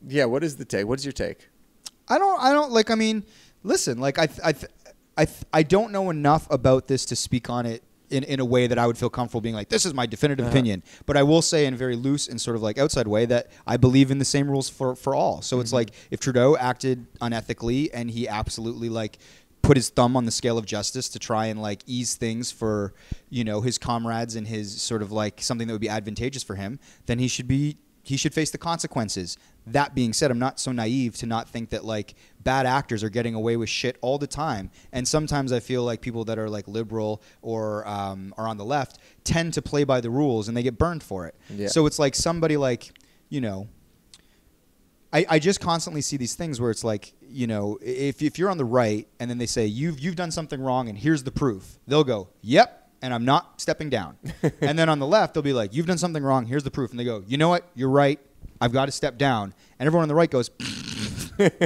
Yeah, what is the take? What is your take? I don't like. I mean, listen. Like I don't know enough about this to speak on it in a way that I would feel comfortable being like, this is my definitive opinion. But I will say in a very loose and sort of like outside way that I believe in the same rules for all. So it's like if Trudeau acted unethically and he absolutely like put his thumb on the scale of justice to try and like ease things for, you know, his comrades and his sort of like something that would be advantageous for him, then he should face the consequences. That being said, I'm not so naive to not think that like bad actors are getting away with shit all the time. And sometimes I feel like people that are like liberal or are on the left tend to play by the rules and they get burned for it. Yeah. So it's like somebody like, you know, I just constantly see these things where it's like, you know, if you're on the right and then they say you've done something wrong and here's the proof, they'll go, yep, and I'm not stepping down. And then on the left, they'll be like, you've done something wrong, here's the proof. And they go, you know what, you're right, I've got to step down. And everyone on the right goes,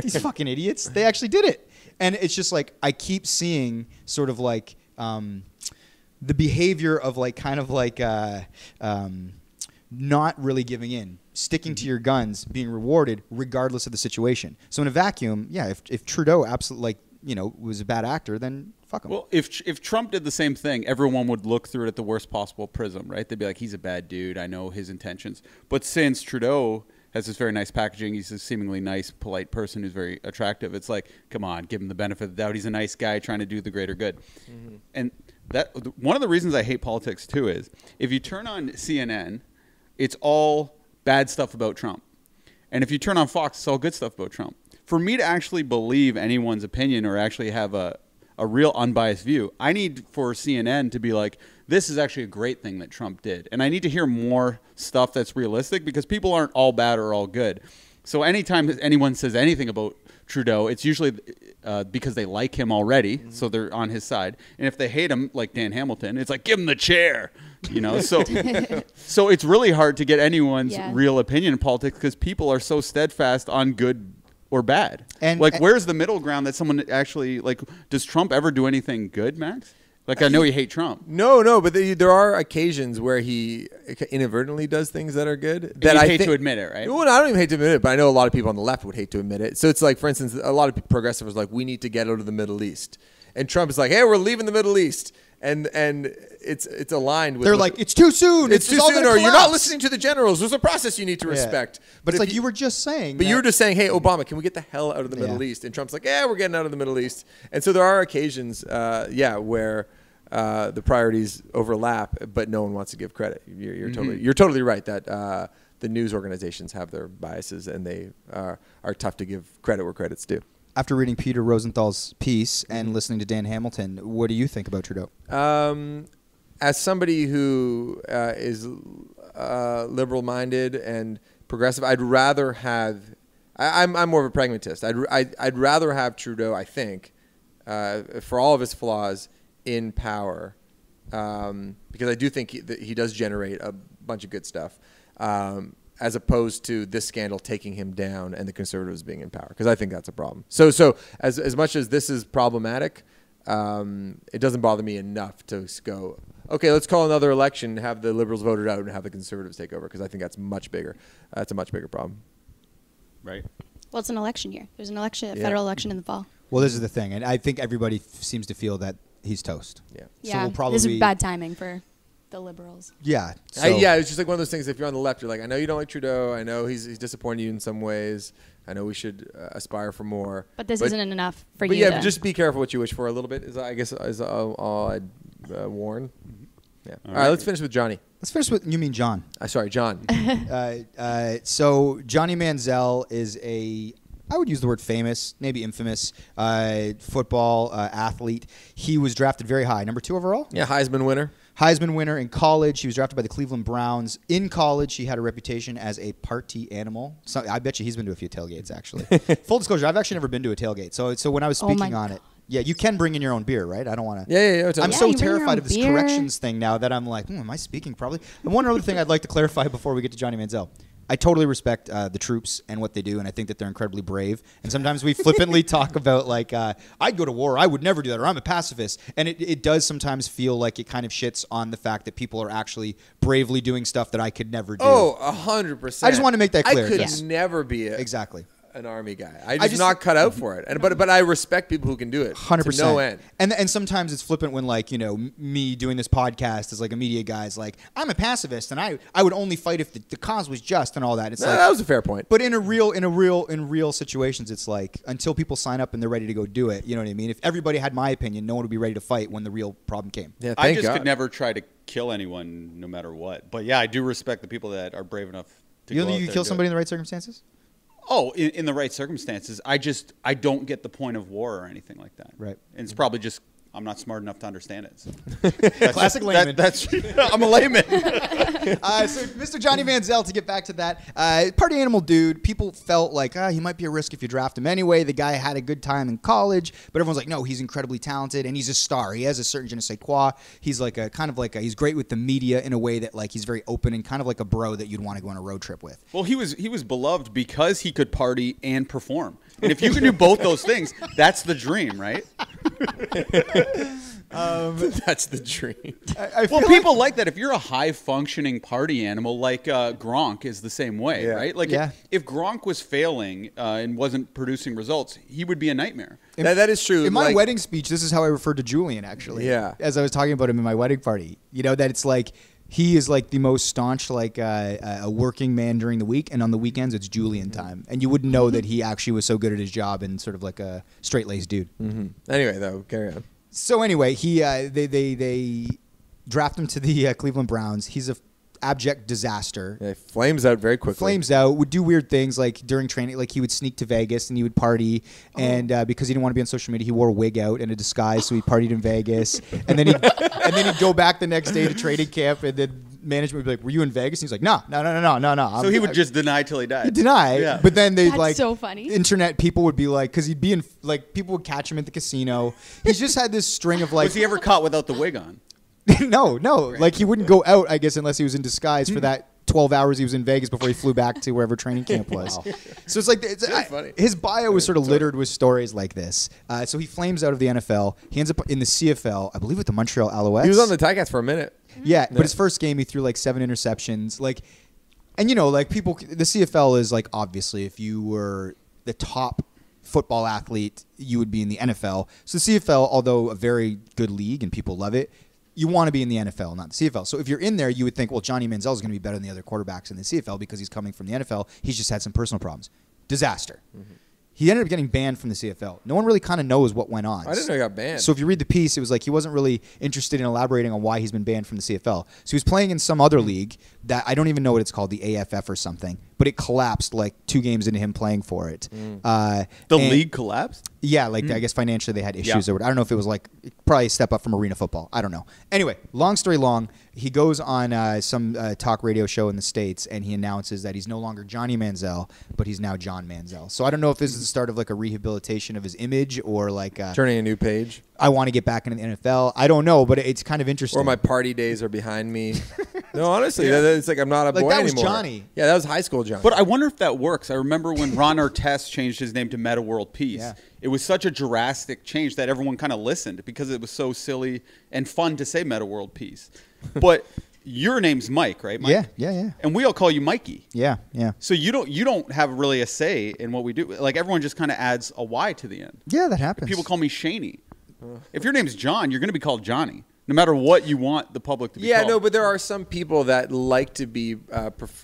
these fucking idiots, they actually did it. And it's just like I keep seeing sort of like the behavior of like kind of like not really giving in, sticking to your guns, being rewarded regardless of the situation. So in a vacuum, yeah, if Trudeau absolutely like was a bad actor, then fuck him. Well, if Trump did the same thing, everyone would look through it at the worst possible prism, right? They'd be like, he's a bad dude. I know his intentions. But since Trudeau has this very nice packaging, he's a seemingly nice, polite person who's very attractive. It's like, come on, give him the benefit of the doubt. He's a nice guy trying to do the greater good. Mm-hmm. And that one of the reasons I hate politics too is if you turn on CNN, it's all bad stuff about Trump. And if you turn on Fox, it's all good stuff about Trump. For me to actually believe anyone's opinion or actually have a real unbiased view, I need for CNN to be like, this is actually a great thing that Trump did. And I need to hear more stuff that's realistic because people aren't all bad or all good. So anytime anyone says anything about Trudeau, it's usually because they like him already, mm-hmm. so they're on his side. And if they hate him, like Dan Hamilton, it's like, give him the chair. So it's really hard to get anyone's real opinion in politics because people are so steadfast on good or bad. And where's the middle ground that someone actually, like, does Trump ever do anything good, Max? Like, I know you hate Trump. No, but there are occasions where he inadvertently does things that are good. That I hate to admit it, right? Well, I don't even hate to admit it, but I know a lot of people on the left would hate to admit it. So it's like, for instance, a lot of progressives are like, we need to get out of the Middle East. And Trump is like, hey, we're leaving the Middle East. And it's aligned with... They're like, it's too soon. It's too soon, or you're not listening to the generals. There's a process you need to respect. But it's like you were just saying. But you were just saying, hey, Obama, can we get the hell out of the Middle East? And Trump's like, yeah, we're getting out of the Middle East. And so there are occasions, where the priorities overlap, but no one wants to give credit. You're totally right that the news organizations have their biases, and they are tough to give credit where credit's due. After reading Peter Rosenthal's piece and listening to Dan Hamilton, what do you think about Trudeau? As somebody who is liberal-minded and progressive, I'd rather have. I'm more of a pragmatist. I'd rather have Trudeau, I think, for all of his flaws, in power, because I do think he does generate a bunch of good stuff. As opposed to this scandal taking him down and the Conservatives being in power, because I think that's a problem. So as much as this is problematic, it doesn't bother me enough to go, okay, let's call another election, have the Liberals voted out, and have the Conservatives take over, because I think that's much bigger. That's a much bigger problem. Right. Well, it's an election year. There's an election, a federal election in the fall. Well, this is the thing, and I think everybody seems to feel that he's toast. Yeah. Yeah. So we'll probably, this is bad timing for the Liberals. Yeah. So it's just like one of those things. If you're on the left, you're like, I know you don't like Trudeau. I know he's disappointed you in some ways. I know we should aspire for more. But this isn't enough for you. Yeah, but just be careful what you wish for a little bit. Is all I'd warn. Yeah. All right, let's finish with Johnny. Let's finish with, you mean John. Sorry, John. So Johnny Manziel is I would use the word famous, maybe infamous, football athlete. He was drafted very high, number 2 overall. Yeah, Heisman winner. Heisman winner in college. He was drafted by the Cleveland Browns. In college, he had a reputation as a party animal. So I bet you he's been to a few tailgates, actually. Full disclosure, I've actually never been to a tailgate. So when I was speaking on it, yeah, you can bring in your own beer, right? I don't want to. Yeah. I'm so terrified of this corrections thing now that I'm like, am I speaking probably? And one other thing I'd like to clarify before we get to Johnny Manziel. I totally respect the troops and what they do, and I think that they're incredibly brave. And sometimes we flippantly talk about, like, I'd go to war. I would never do that, or I'm a pacifist. And it does sometimes feel like it kind of shits on the fact that people are actually bravely doing stuff that I could never do. Oh, 100%. I just want to make that clear. I could never be an army guy. I'm just not cut out for it. But I respect people who can do it 100%. to no end. And sometimes it's flippant when, like, me doing this podcast as like a media guy is like, I'm a pacifist and I would only fight if the cause was just and all that. It's like, that was a fair point. But in real situations, it's like until people sign up and they're ready to go do it, you know what I mean? If everybody had my opinion, no one would be ready to fight when the real problem came. Yeah, I just could never try to kill anyone no matter what. But yeah, I do respect the people that are brave enough to You think you could kill somebody in the right circumstances? Oh, in the right circumstances. I don't get the point of war or anything like that. Right. And it's probably just I'm not smart enough to understand it. So. Classic layman. I'm a layman. So Mr. Johnny Manziel, to get back to that, party animal dude, people felt like he might be a risk if you draft him anyway. The guy had a good time in college, but everyone's like, no, he's incredibly talented and he's a star. He has a certain je ne sais quoi. He's like he's great with the media in a way that like he's very open and kind of like a bro that you'd want to go on a road trip with. Well, he was beloved because he could party and perform. And if you can do both those things, that's the dream, right? That's the dream. I feel Well, like- people like that. If you're a high-functioning party animal, like Gronk is the same way, Yeah. right? Like Yeah. if Gronk was failing and wasn't producing results, he would be a nightmare. That is true. In my Like, wedding speech, this is how I referred to Julian, actually. Yeah. As I was talking about him in my wedding party. You know, that it's like he is like the most staunch, like a working man during the week, and on the weekends it's Julian time. And you wouldn't know that he actually was so good at his job and sort of like a straight-laced dude. Anyway, though, carry on. So anyway, they draft him to the Cleveland Browns. He's a abject disaster. Yeah, flames out very quickly. Flames out, would do weird things like during training, like he would sneak to Vegas and he would party, and because he didn't want to be on social media, he wore a wig out and a disguise, so he partied in Vegas, and then he'd go back the next day to training camp, and then management would be like, "Were you in Vegas?" And he's like, "No." So he would just deny till he died. deny, Yeah. but then they'd That's like so funny. internet people would be like, because he'd be in like people would catch him at the casino. He's just had this string of like Was he ever caught without the wig on? no, like he wouldn't go out, I guess, unless he was in disguise for that 12 hours he was in Vegas before he flew back to wherever training camp was. So it's like funny. his bio was sort of littered with stories like this. So he flames out of the NFL. He ends up in the CFL, I believe, with the Montreal Alouettes. He was on the Ticats for a minute. Yeah, but his first game he threw like 7 interceptions. Like, and you know, like people, the CFL is like obviously if you were the top football athlete, you would be in the NFL. So the CFL, although a very good league and people love it, you want to be in the NFL, not the CFL. So if you're in there, you would think, well, Johnny Manziel is going to be better than the other quarterbacks in the CFL because he's coming from the NFL. He's just had some personal problems. Disaster. He ended up getting banned from the CFL. No one really kind of knows what went on. I didn't know he got banned. So if you read the piece, it was like he wasn't really interested in elaborating on why he's been banned from the CFL. So he was playing in some other league that I don't even know what it's called, the AFF or something, but it collapsed like 2 games into him playing for it. The league collapsed? Yeah, like I guess financially they had issues Yeah. or what. I don't know if it was like probably a step up from arena football. I don't know. Anyway, long story long, he goes on some talk radio show in the States and he announces that he's no longer Johnny Manziel, but he's now John Manziel. So I don't know if this is the start of like a rehabilitation of his image or like Turning a new page. I want to get back into the NFL. I don't know, but it's kind of interesting. Or my party days are behind me. No, honestly, it's like I'm not a Like, boy that was anymore. Johnny. Yeah, that was high school Johnny. But I wonder if that works. I remember when Ron Artest changed his name to Meta World Peace. Yeah. It was such a drastic change that everyone kind of listened because it was so silly and fun to say Meta World Peace. But your name's Mike, right? Mike? Yeah. And we all call you Mikey. Yeah. So you don't have really a say in what we do. Like everyone just kind of adds a Y to the end. Yeah, that happens. People call me Shaney. If your name's John, you're going to be called Johnny, no matter what you want the public to be called. no, but there are some people that like to be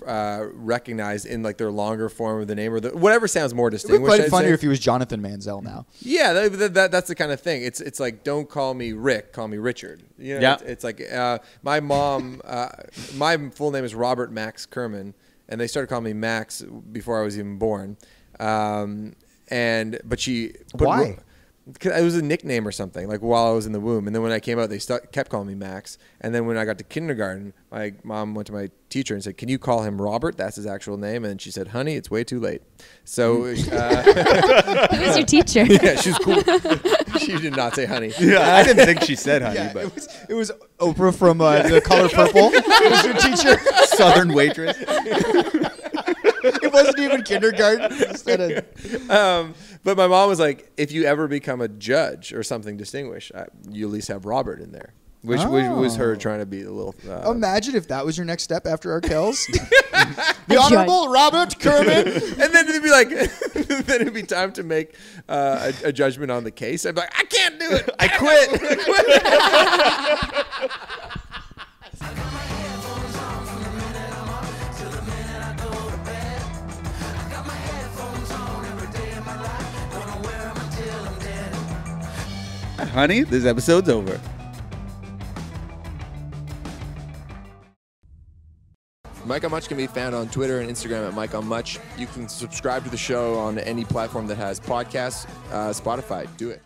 recognized in like their longer form of the name or whatever sounds more It would be distinguished. quite I'd funnier say. if he was Jonathan Manziel now. Yeah, that's the kind of thing. It's like don't call me Rick, call me Richard. You know, Yeah. it's like my mom. My full name is Robert Max Kerman, and they started calling me Max before I was even born. But she Why? Because it was a nickname or something, like while I was in the womb. And then when I came out, they kept calling me Max. And then when I got to kindergarten, my mom went to my teacher and said, "Can you call him Robert? That's his actual name." And she said, "Honey, it's way too late." So Who was your teacher? yeah, she was cool. She did not say honey. Yeah, I didn't think she said honey, Yeah, but it was Oprah from The Color Purple. It was your teacher. Southern waitress. It wasn't even kindergarten. Instead of, But my mom was like, if you ever become a judge or something distinguished, you at least have Robert in there. Which was her trying to be a little... imagine if that was your next step after our kills. The Honorable Robert Kerman. and then it'd be like... then it'd be time to make a judgment on the case. I'd be like, I can't do it. I quit. Honey, this episode's over. Mike on Much can be found on Twitter and Instagram at Mike on Much. You can subscribe to the show on any platform that has podcasts. Spotify, do it.